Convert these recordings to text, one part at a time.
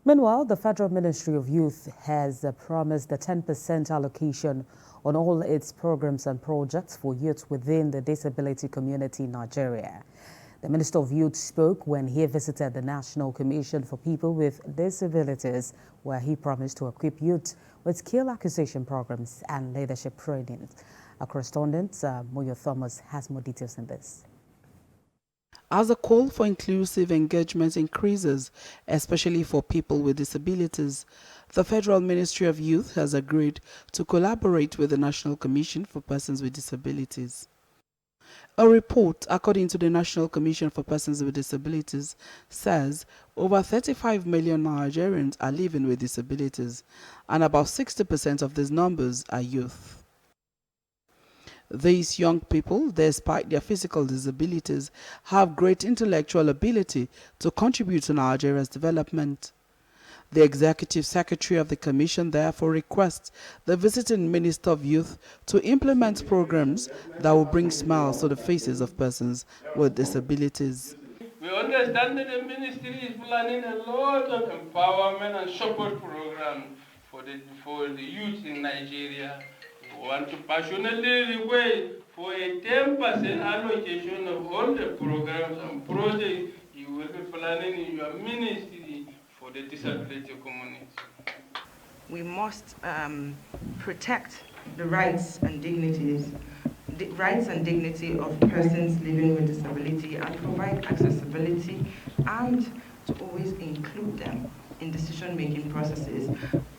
Meanwhile, the Federal Ministry of Youth has promised a 10% allocation on all its programs and projects for youth within the disability community in Nigeria. The Minister of Youth spoke when he visited the National Commission for People with Disabilities, where he promised to equip youth with skill acquisition programs and leadership training. Our correspondent, Moyo Thomas, has more details on this. As the call for inclusive engagement increases, especially for people with disabilities, the Federal Ministry of Youth has agreed to collaborate with the National Commission for Persons with Disabilities. A report, according to the National Commission for Persons with Disabilities, says over 35 million Nigerians are living with disabilities, and about 60% of these numbers are youth. These young people, despite their physical disabilities, have great intellectual ability to contribute to Nigeria's development. The Executive Secretary of the Commission therefore requests the visiting Minister of Youth to implement programs that will bring smiles to the faces of persons with disabilities. We understand that the ministry is planning a lot of empowerment and support programs for the youth in Nigeria. We want to passionately request for a 10% allocation of all the programs and projects you will be planning in your ministry for the disability community. We must protect the rights and dignity of persons living with disability and provide accessibility and to always include them in decision-making processes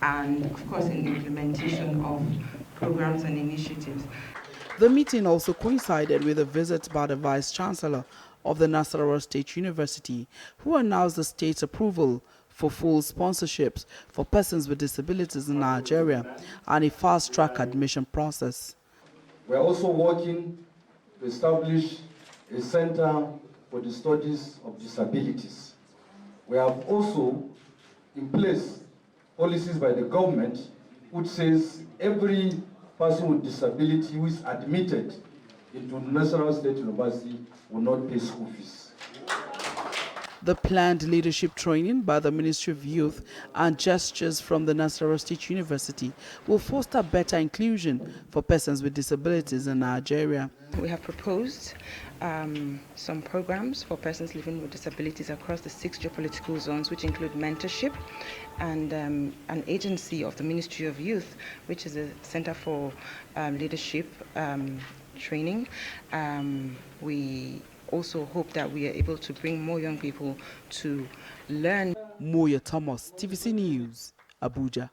and, of course, in the implementation of programs and initiatives. The meeting also coincided with a visit by the Vice-Chancellor of the Nasarawa State University, who announced the state's approval for full sponsorships for persons with disabilities in Nigeria and a fast-track admission process. We are also working to establish a center for the studies of disabilities. We have also in place policies by the government which says every person with disability who is admitted into Nasarawa State University will not pay school fees. The planned leadership training by the Ministry of Youth and gestures from the Nasarawa State University will foster better inclusion for persons with disabilities in Nigeria. We have proposed some programs for persons living with disabilities across the 6 geopolitical zones, which include mentorship and an agency of the Ministry of Youth, which is a center for leadership training. We also hope that we are able to bring more young people to learn. Moyo Thomas, TVC News, Abuja.